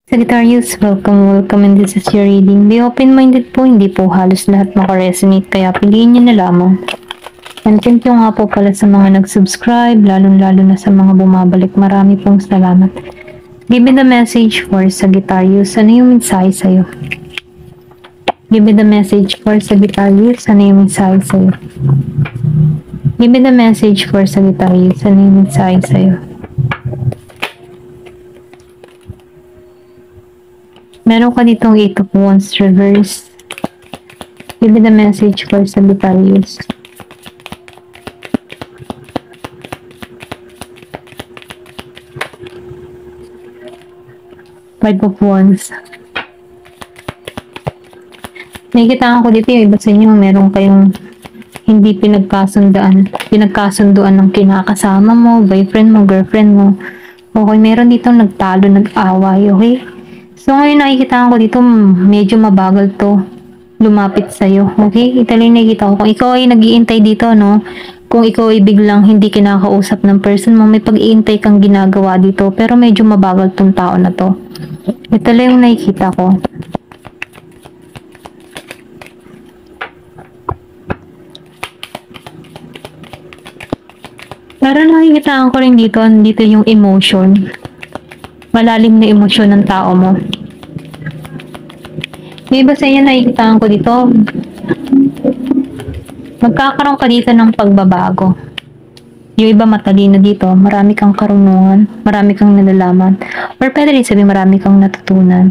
Sagittarius, welcome and this is your reading. Be open-minded po, hindi po halos lahat makaresonate kaya piliin nyo na lamang. And thank you nga po pala sa mga nag-subscribe, lalong-lalo na sa mga bumabalik. Marami pong salamat. Give me the message for Sagittarius. Ano yung mensahe sa'yo? Give me the message for Sagittarius. Ano yung mensahe sa'yo? Give me the message for Sagittarius. Ano yung mensahe sa'yo? Meron ka ditong 8 of Wands reverse. Give me the message for Sagittarius. Five of Wands. Nakikita ko dito yung iba sa inyo, meron kayong hindi pinagkasunduan ng kinakasama mo, boyfriend mo, girlfriend mo. Okay, meron dito nagtalo, nag-away, okay? So, ngayon nakikita ko dito, medyo mabagal to lumapit sa'yo. Okay? Ito lang nakikita ko. Kung ikaw ay nag-iintay dito, no? Kung ikaw ay biglang hindi kinakausap ng person mo, may pag-iintay kang ginagawa dito. Pero medyo mabagal tong tao na to. Ito lang yung nakikita ko. Pero nakikita ko rin dito yung emotion. Malalim na emosyon ng tao mo. May iba sa inyo nakikita ko dito, magkakaroon ka dito ng pagbabago. Yung iba matalino dito, marami kang karunungan, marami kang nalalaman, or pwede rin sabihin marami kang natutunan.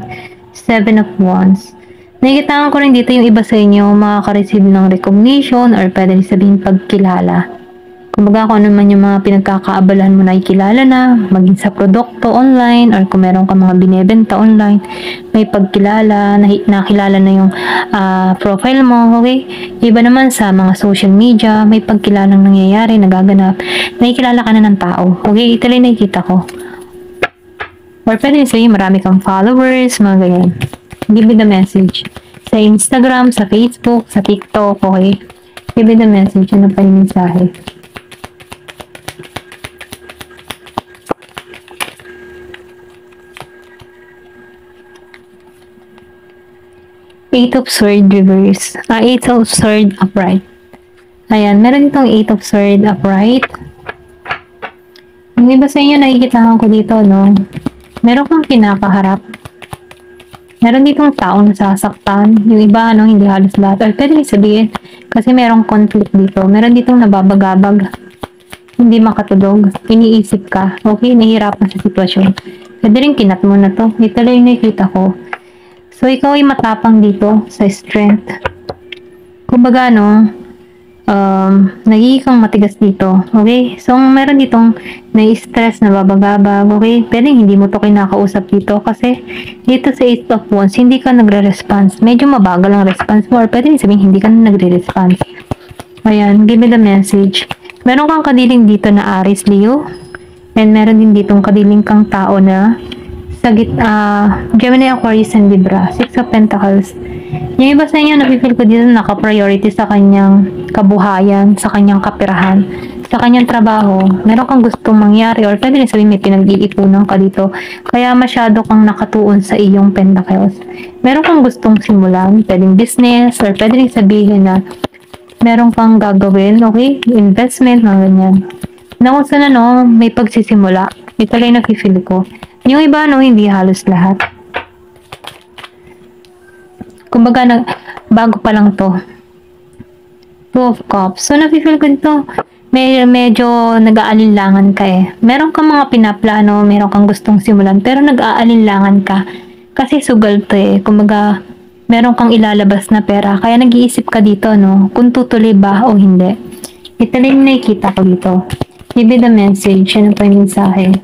7 of Wands. Nakikita ko rin dito yung iba sa inyo makaka-receive ng recognition or pwede rin sabihin pagkilala. Kumbaga kung ano man yung mga pinagkakaabalahan mo na ikilala na, maging sa produkto online, or kung meron ka mga binebenta online, may pagkilala, nakilala na yung profile mo, okay? Iba naman sa mga social media, may pagkilalang nangyayari, nagaganap, nakikilala ka na ng tao, okay? Ito lang nakikita ko. Or pwede sabihin, marami kang followers, mga ganyan. Give me the message. Sa Instagram, sa Facebook, sa TikTok, okay? Give me the message. Ano pa yung mensahe? Eight of Swords reverse. Eight of Swords upright. Ayan, meron itong Eight of Swords upright. Yung iba sa inyo nakikita ko dito, no? Meron kang kinakaharap. Meron ditong taong nasasaktan. Yung iba, no, hindi halos lahat. Or pwede sabihin, kasi merong conflict dito. Meron ditong nababagabag. Hindi makatulog. Iniisip ka. Okay, nahihirapan sa sitwasyon. Pwede rin kinat mo na to. Ito lang yung nakikita ko. So, ikaw ay matapang dito sa strength. Kumbaga, no, nagiging kang matigas dito. Okay? So, meron ditong na-stress, nababagabag. Okay? Pero hindi mo to kinakausap dito kasi dito sa 8 of Wands, hindi ka nagre-response. Medyo mabagal ang response mo or pwede sabihin hindi ka na nagre-response. Ayan, give me the message. Meron kang kadiling dito na Aries, Leo. And meron din ditong kadiling kang tao na Gemini, Aquarius, and Libra. 6 of Pentacles. Yung iba sa inyo, napipil ko dito naka-priority sa kanyang kabuhayan, sa kanyang kapirahan, sa kanyang trabaho. Meron kang gustong mangyari or pwede rin sabihin may pinag-iipunan ka dito. Kaya masyado kang nakatuon sa iyong Pentacles. Meron kang gustong simulan, pwedeng business or pwede rin sabihin na meron kang gagawin, okay? Investment, mga ganyan. Na kung saan ano, may pagsisimula. Ito lang nakifeel ko. Yung iba, no, hindi halos lahat. Kumbaga, bago pa lang to. 2 of Cups. So, nafe-feel ko dito, medyo nag-aalinlangan ka eh. Meron kang mga pinaplano, meron kang gustong simulan, pero nag-aalinlangan ka. Kasi sugal to eh. Kumbaga, meron kang ilalabas na pera. Kaya nag-iisip ka dito, no, kung tutuloy ba o hindi. Ito lang nakikita ko dito. Give me the message. Ano pa yung mensahe?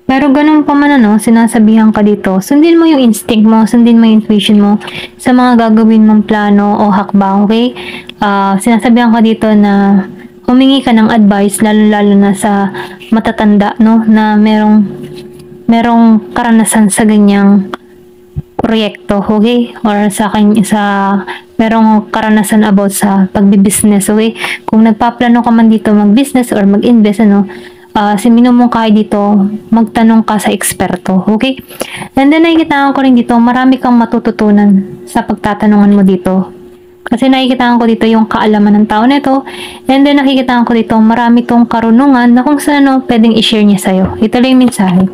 Pero ganun pa man ano, sinasabihan ka dito, sundin mo yung instinct mo, sundin mo yung intuition mo sa mga gagawin mong plano o hakbang, okay? Sinasabihan ka dito na humingi ka ng advice, lalo-lalo na sa matatanda, no? Na merong karanasan sa ganyang proyekto, okay? Or merong karanasan about sa pagbi-business, okay? Kung nagpaplano ka man dito mag-business or mag-invest, ano, minumungkahi dito, magtanong ka sa eksperto, okay? And then nakikita ko rin dito, marami kang matututunan sa pagtatanungan mo dito. Kasi nakikita ko dito yung kaalaman ng tao nito. And then nakikita ko dito, marami tong karunungan na kung saan pwedeng i-share niya sa'yo. Ito lang yung mensahe.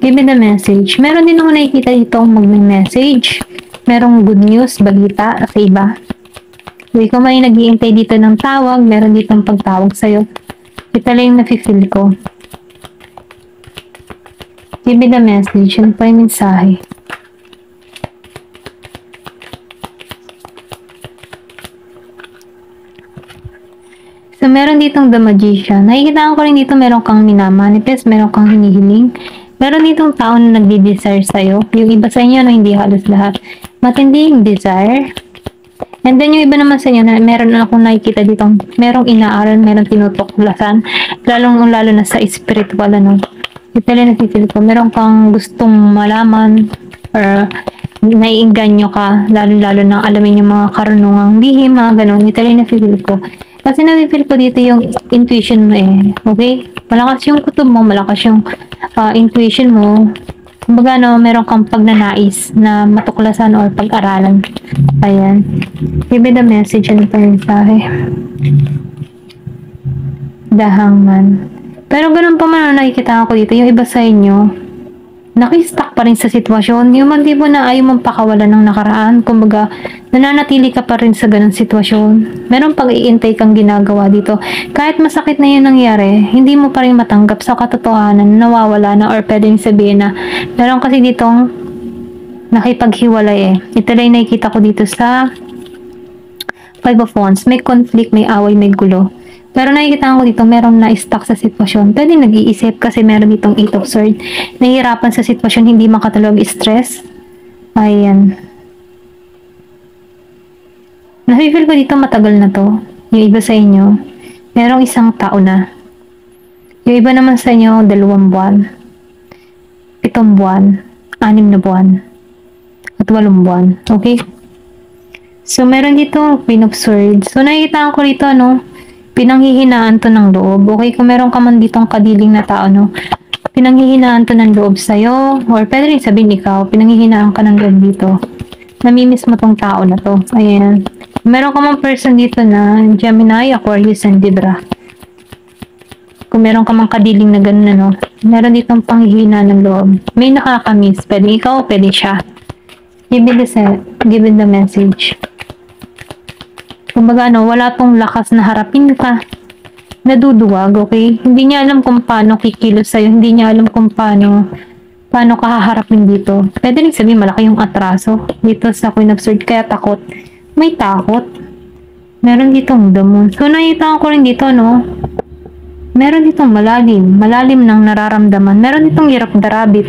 Give me the message. Meron din ako nakikita dito mag-message. Merong good news, balita sa iba. So, ikaw may nag-iintay dito ng tawag, meron ditong pagtawag sa'yo. Ito lang yung nafe-feel ko. Give me the message. Ano pa yung mensahe? So, meron ditong The Magician. Nakikita ko rin dito meron kang minamanifest, meron kang hinihiling. Meron ditong tao na nagdi-desire sa'yo. Yung iba sa inyo, hindi halos lahat. Matindi yung desire. And then, yung iba naman sa inyo, meron akong nakikita ditong merong inaaral, merong tinutuklasan. Lalo na sa spiritual, Ito lang nakikita ko. Meron kang gustong malaman or naiinganyo ka. Lalo na alamin yung mga karunungang lihim, mga ganun. Ito lang nakikita ko. Kasi na-feel ko dito yung intuition mo okay? Malakas yung kutob mo, malakas yung intuition mo. Kumbaga, meron kang pagnanais na matuklasan or pag-aralan. Ayan. Give me the message and the mensahe. The Hangman. Pero ganun pa man nakikita ko dito, yung iba sa inyo, naki-stuck pa rin sa sitwasyon. Yung tipo na ayaw mong pakawalan ng nakaraan. Kumbaga, nananatili ka pa rin sa ganung sitwasyon. Meron pag-iintay kang ginagawa dito. Kahit masakit na yun nangyari, hindi mo pa rin matanggap sa katotohanan na nawawala na or pwedeng sabihin na meron kasi ditong nakipaghiwalay Ito lang nakikita ko dito sa Five of Wands. May conflict, may away, may gulo. Pero nakikita ko dito, meron na stuck sa sitwasyon. Pwede nag-iisip kasi meron ditong 8 of Swords. Nahihirapan sa sitwasyon, hindi makatulog, stress. Ayan. Nafe-feel ko dito matagal na to. Yung iba sa inyo, merong isang tao na. Yung iba naman sa inyo, 2 buwan. 7 buwan. 6 na buwan. At 8 buwan. Okay? So, meron dito Queen of Swords. So, nakikita ko dito, pinanghihinaan to ng loob. Okay, kung meron ka man ditong kadiling na tao, pinanghihinaan to ng loob sa'yo, or pwede rin sabihin ikaw, pinanghihinaan ka ng loob dito. Namimiss mo tong tao na to. Ayan. Meron ka man person dito na Gemini, Aquarius, and Libra. Kung meron ka man kadiling na ganun, meron ditong panghihinaan ng loob. May nakakamiss. Pwede ikaw, pwede siya. Give me the message. Kumbaga, wala tong lakas na harapin ka. Naduduwag, okay? Hindi niya alam kung paano kikilos sa'yo. Hindi niya alam kung paano ka haharapin dito. Pwede rin sabihin, malaki yung atraso dito sa Queen of Swords. Kaya takot. May takot. Meron ditong the Moon. So, nakita ko rin dito, meron ditong malalim ng nararamdaman. Meron ditong hirap the rabbit.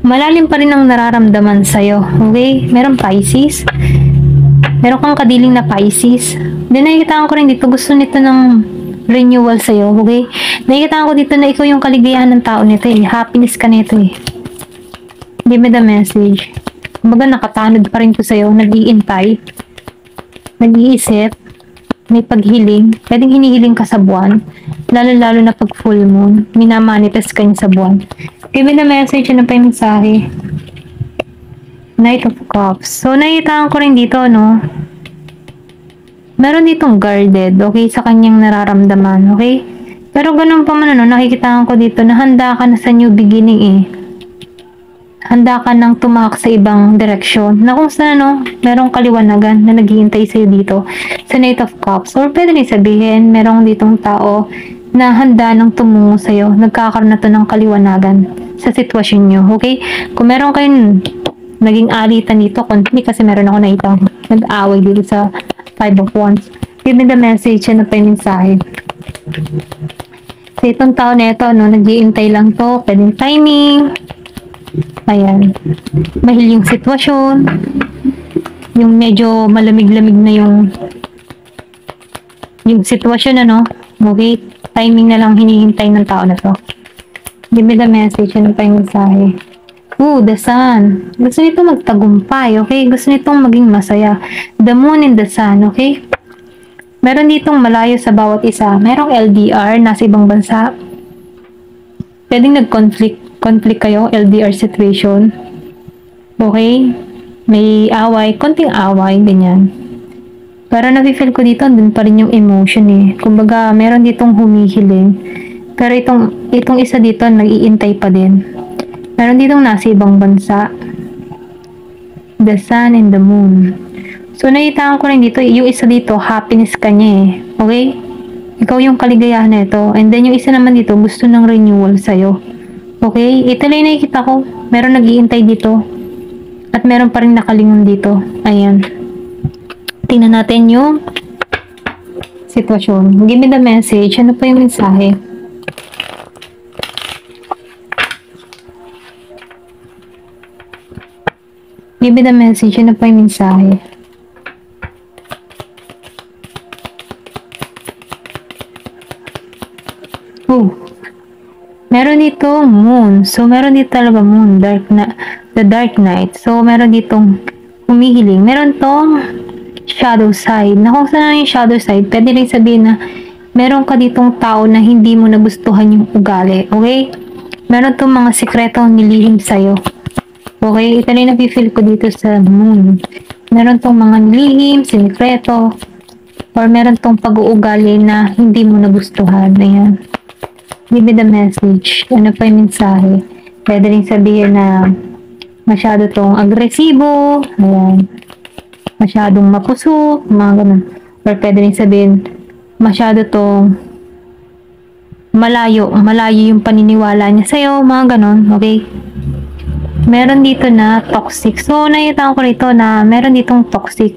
Malalim pa rin ang nararamdaman sa'yo. Okay? Meron Pisces. Meron kang kadiling na Pisces. Then, nakikita ko rin dito, gusto nito ng renewal sa'yo, okay? Nakikita ko dito na ikaw yung kaligayahan ng tao nito Happiness ka nito Give me the message. Kumbaga, nakatanod pa rin ko sa'yo, nag-iintay, nag-iisip, may paghiling. Pwedeng hinihiling ka sa buwan, lalo na pag full moon, minamanifest ka niya sa buwan. Give me the message, ano pa yung mensahe? Knight of Cups. So, nakita ko rin dito, meron ditong guarded, okay, sa kanyang nararamdaman, okay? Pero ganun pa man, nakikita ko dito na handa ka na sa new beginning, Handa ka nang tumakak sa ibang direksyon. Na kung saan, merong kaliwanagan na naghihintay sa'yo dito sa Knight of Cups. Or pwede rin sabihin, merong ditong tao na handa nang tumungo sa'yo. Nagkakaroon na to ng kaliwanagan sa sitwasyon nyo, okay? Kung meron kayong naging alitan dito, konti kasi meron ako nakitang nag-away dito sa Five of Wands. Give me the message, ano pa yung mensahe? So, itong tao na ito, nag-iintay lang to, pwedeng timing. Ayan. Mahil yung sitwasyon. Yung medyo malamig-lamig na yung sitwasyon, okay? Timing na lang hinihintay ng tao na to. Give me the message, ano pa yung mensahe? The Sun. Gusto nito magtagumpay, okay? Gusto nitong maging masaya. The Moon and the Sun, okay? Meron ditong malayo sa bawat isa. Merong LDR, nasa ibang bansa. Pwedeng conflict kayo, LDR situation. Okay? May away, konting away, ganyan. Pero nafe-feel ko dito, andun pa rin yung emotion eh. Kumbaga, meron ditong humihiling. Pero itong isa dito, nag-iintay pa din. Meron ditong nasa ibang bansa. The sun and the moon. So, nakita ko rin dito, yung isa dito, happiness kanya eh. Okay? Ikaw yung kaligayahan na ito. And then, yung isa naman dito, gusto ng renewal sa'yo. Okay? Ito lang yung nakikita ko. Meron nag-iintay dito. At meron pa rin nakalingon dito. Ayan. Tingnan natin yung sitwasyon. Give me the message. Ano pa yung mensahe? Give me the message. Ano pa yung mensahe? Oh. Meron dito moon. So, meron dito talaga moon. The dark night. So, meron ditong humihiling. Meron tong shadow side. Na kung saan yung shadow side, pwede rin sabihin na meron ka ditong tao na hindi mo nagustuhan yung ugali. Okay? Meron tong mga sikretong nilihim sa'yo. Okay? Ito na yung napifeel ko dito sa moon. Meron tong mga nilihim, sikreto, or meron tong pag-uugali na hindi mo nagustuhan. Ayan. Give me the message. Ano pa yung mensahe? Pwede rin sabihin na masyado tong agresibo. Ayan. Masyadong mapusok. Mga ganun. Or pwede rin sabihin masyado tong malayo. Malayo yung paniniwala niya sa'yo. Mga ganun. Okay? Meron dito na toxic. So, nakita ko rito na meron ditong toxic.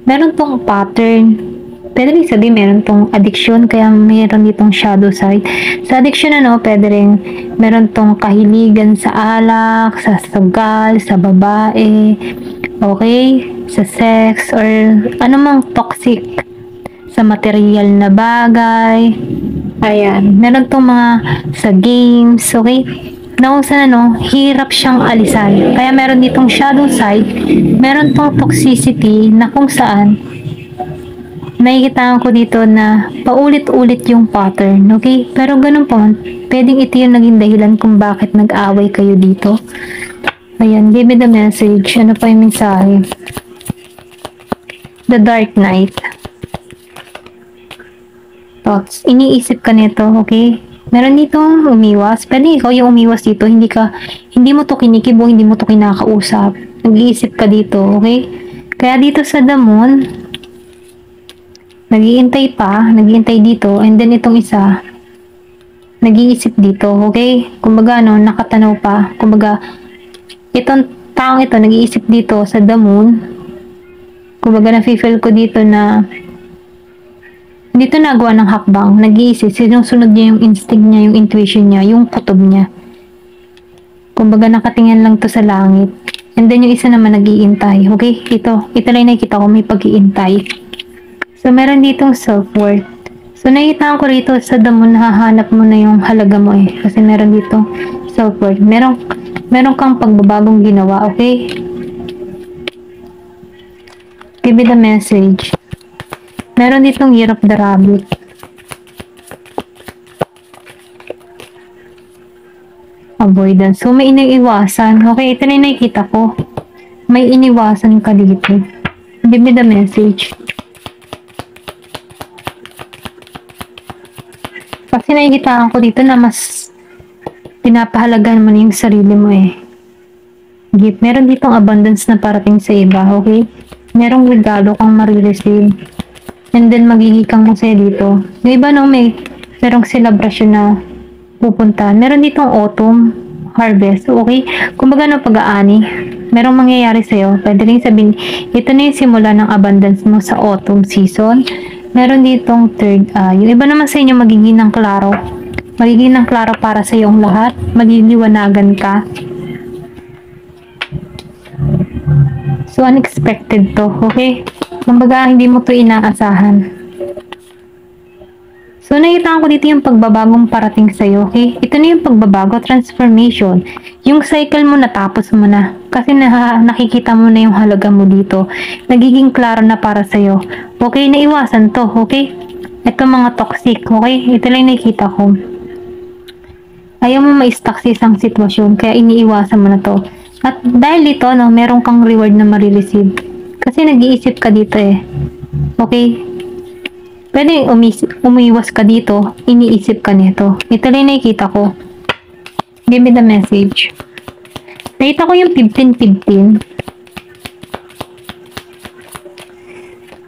Meron tong pattern. Pwede rin sabihin meron tong addiction, kaya meron ditong shadow side. Sa addiction pwede rin meron tong kahiligan sa alak, sa sugal, sa babae, okay? Sa sex, or anumang toxic sa material na bagay. Ayan. Meron tong mga sa games, okay? Na kung saan hirap siyang alisan. Kaya meron ditong shadow side, meron tong toxicity na kung saan nakikita ko dito na paulit-ulit yung pattern, okay? Pero ganun po, pwedeng ito yung naging dahilan kung bakit nag-away kayo dito. Ayan, give me the message. Ano pa yung mensahe? The dark night. Thoughts. Iniisip ka nito, okay? Meron dito umiwas. Pwede ikaw yung umiwas dito. Hindi mo to kinikibo, hindi mo to kinakausap. Nag-iisip ka dito, okay? Kaya dito sa the moon, nag-iintay dito, and then itong isa, nag-iisip dito, okay? Kumbaga, nakatanaw pa. Kumbaga, itong taong ito, nag-iisip dito sa the moon. Kumbaga, nafe-feel ko dito na dito nagawa ng hakbang, nag-iisip, sinusunod niya yung instinct niya, yung intuition niya, yung kutob niya. Kumbaga, nakatingin lang to sa langit. And then, yung isa naman nag-iintay, okay? Ito lang nakikita ko, may pag-iintay. So, meron ditong self-worth. So, nakita ko rito sa damo, nahahanap mo na yung halaga mo eh. Kasi meron dito self-worth. Meron kang pagbabagong ginawa, okay? Give me the message. Meron ditong year of the rabbit. Avoidance. So, may iniiwasan. Okay, ito na yung nakikita ko. May iniwasan ka dito. Give me the message. Kasi nakikita ko dito na mas pinapahalagan mo na yung sarili mo eh. Gift. Meron ditong abundance na parating sa iba, okay? Merong regalo kang marireceive. And then, magiging kang masaya dito. Yung iba merong celebration na pupunta. Meron ditong autumn harvest, okay? Kumbaga pag-aani, merong mangyayari sa'yo. Pwede rin sabihin, ito na yung simula ng abundance mo sa autumn season. Meron ditong third eye. Yung iba naman sa inyo magiging ng klaro. Magiging ng klaro para sa iyong lahat. Magiliwanagan ka. So, unexpected to. Okay? Kumbaga, hindi mo to inaasahan. So, So, nakita ko dito yung pagbabagong parating sa'yo, okay? Ito na yung pagbabago, transformation. Yung cycle mo natapos mo na. Kasi nakikita mo na yung halaga mo dito. Nagiging klaro na para sa'yo. Okay, naiwasan to, okay? Ito mga toxic, okay? Ito lang nakikita ko. Ayaw mo ma-stuck sa isang sitwasyon, kaya iniiwasan mo na to. At dahil dito, no, meron kang reward na marireceive. Kasi nag-iisip ka dito eh. Okay? Pwede umiwas ka dito, iniisip ka nito. Ito lang nakikita ko. Give me the message. Nakita ko yung 15-15.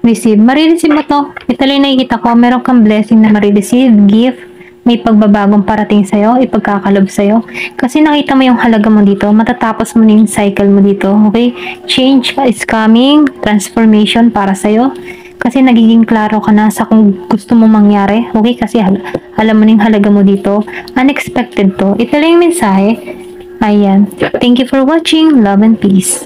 Receive. Marireceive mo to. Ito lang nakikita ko. Meron kang blessing na marireceive, gift, may pagbabagong parating sa'yo, ipagkakalob sa'yo. Kasi nakita mo yung halaga mo dito, matatapos mo na yung cycle mo dito. Okay? Change is coming, transformation para sa'yo. Kasi nagiging klaro ka na sa kung gusto mo mangyari. Okay? Kasi alam mo na yung halaga mo dito. Unexpected to. Ito lang yung mensahe. Ayan. Thank you for watching. Love and peace.